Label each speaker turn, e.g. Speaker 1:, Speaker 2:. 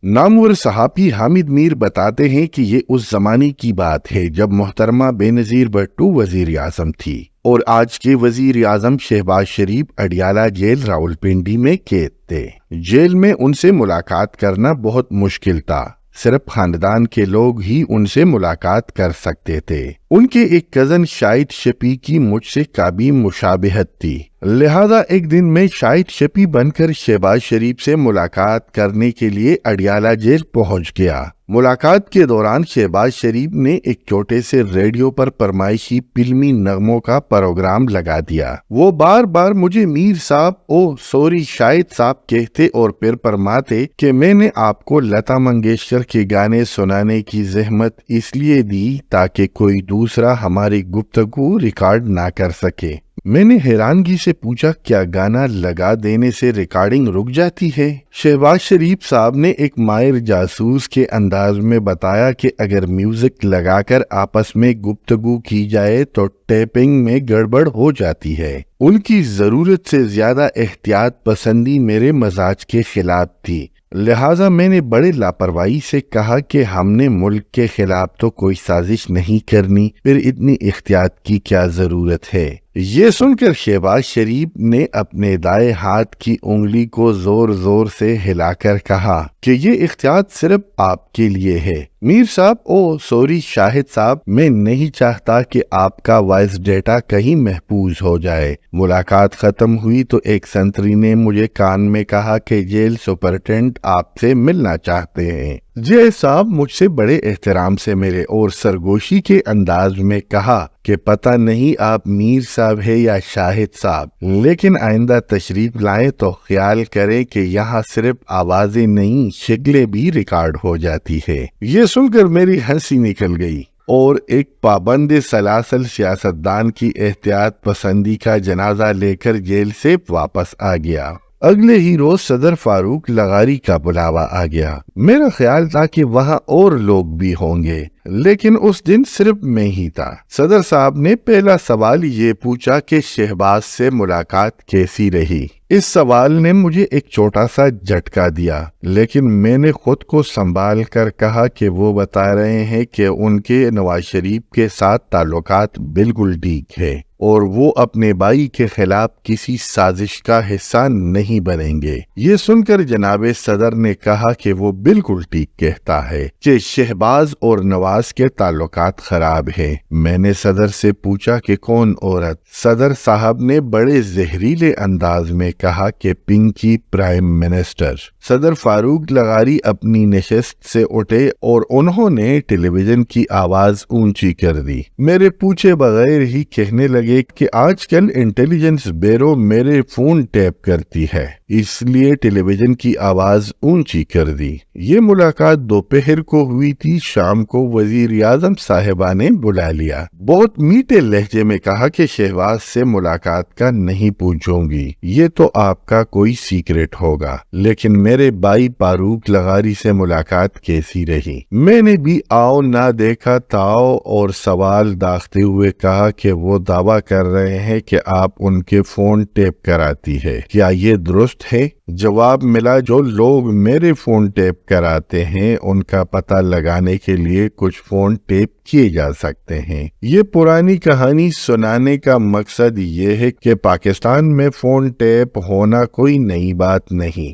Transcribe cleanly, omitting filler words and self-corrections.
Speaker 1: नामवर सहाफ़ी हामिद मीर बताते हैं कि ये उस जमाने की बात है जब मोहतरमा बेनज़ीर भुट्टो वज़ीर आज़म थी और आज के वज़ीर आज़म शहबाज शरीफ अडियाला जेल रावलपिंडी में कैद थे। जेल में उनसे मुलाकात करना बहुत मुश्किल था। सिर्फ खानदान के लोग ही उनसे मुलाकात कर सकते थे। उनके एक कजन शाहिद शफी की मुझसे काफी मुशाबिहत थी, लिहाजा एक दिन मैं शाहिद शफी बनकर शहबाज शरीफ से मुलाकात करने के लिए अडियाला जेल पहुंच गया। मुलाकात के दौरान शहबाज शरीफ ने एक छोटे से रेडियो पर फरमाइशी फिल्मी नगमों का प्रोग्राम लगा दिया। वो बार बार मुझे मीर साहब ओ सॉरी शाहिद साहब कहते और फिर फरमाते कि मैंने आपको लता मंगेशकर के गाने सुनाने की जहमत इसलिए दी ताकि कोई दूसरा हमारी गुफ्तगू रिकॉर्ड ना कर सके। मैंने हैरानगी से पूछा, क्या गाना लगा देने से रिकॉर्डिंग रुक जाती है? शहबाज शरीफ साहब ने एक माहिर जासूस के अंदाज में बताया कि अगर म्यूजिक लगाकर आपस में गुफ्तगू की जाए तो टेपिंग में गड़बड़ हो जाती है। उनकी जरूरत से ज्यादा एहतियात पसंदी मेरे मजाज के खिलाफ थी, लिहाजा मैंने बड़े लापरवाही से कहा कि हमने मुल्क के खिलाफ तो कोई साजिश नहीं करनी, फिर इतनी एहतियात की क्या जरूरत है। ये सुनकर शहबाज शरीफ ने अपने दाएं हाथ की उंगली को जोर जोर से हिलाकर कहा कि ये एहतियात सिर्फ आपके लिए है। मीर साहब ओ सॉरी शाहिद साहब, मैं नहीं चाहता कि आपका वॉइस डेटा कहीं महफूज हो जाए। मुलाकात खत्म हुई तो एक संतरी ने मुझे कान में कहा कि जेल सुपरिटेंडेंट आपसे मिलना चाहते हैं। जे साहब मुझसे बड़े एहतराम से मिले और सरगोशी के अंदाज में कहा कि पता नहीं आप मीर साहब है या शाहिद साहब, लेकिन आइंदा तशरीफ लाएं तो ख्याल करें कि यहाँ सिर्फ आवाजें नहीं शक्लें भी रिकॉर्ड हो जाती है। ये सुनकर मेरी हंसी निकल गई और एक पाबंद सलासल सियासतदान की एहतियात पसंदी का जनाजा लेकर जेल से वापस आ गया। अगले ही रोज सदर फारूक लगारी का बुलावा आ गया। मेरा ख्याल था कि वहाँ और लोग भी होंगे, लेकिन उस दिन सिर्फ मैं ही था। सदर साहब ने पहला सवाल ये पूछा कि शहबाज से मुलाकात कैसी रही। इस सवाल ने मुझे एक छोटा सा झटका दिया, लेकिन मैंने खुद को संभाल कर कहा कि वो बता रहे हैं कि उनके नवाज शरीफ के साथ ताल्लुकात बिल्कुल ठीक है और वो अपने भाई के खिलाफ किसी साजिश का हिस्सा नहीं बनेंगे। ये सुनकर जनाबे सदर ने कहा कि वो बिल्कुल ठीक कहता है कि शहबाज और नवाज के ताल्लुकात खराब हैं। मैंने सदर से पूछा कि कौन औरत? सदर साहब ने बड़े जहरीले अंदाज में कहा कि पिंकी प्राइम मिनिस्टर। सदर फारूक लगारी अपनी नशिस्त से उठे और उन्होंने टेलीविजन की आवाज ऊंची कर दी। मेरे पूछे बगैर ही कहने लगे कि आजकल इंटेलिजेंस ब्यूरो मेरे फोन टैप करती है, इसलिए टेलीविजन की आवाज ऊंची कर दी। ये मुलाकात दोपहर को हुई थी। शाम को वजीर आजम साहिबा ने बुला लिया। बहुत मीठे लहजे में कहा कि शहबाज से मुलाकात का नहीं पूछूंगी, ये तो आपका कोई सीक्रेट होगा, लेकिन मेरे भाई फारूक लगारी से मुलाकात कैसी रही? मैंने भी आओ ना देखा ताओ और सवाल दागते हुए कहा कि वो दावा कर रहे हैं कि आप उनके फोन टैप कराती है, क्या ये दुरुस्त है? जवाब मिला, जो लोग मेरे फोन टैप कराते हैं उनका पता लगाने के लिए कुछ फोन टैप किए जा सकते हैं। ये पुरानी कहानी सुनाने का मकसद ये है कि पाकिस्तान में फोन टैप होना कोई नई बात नहीं।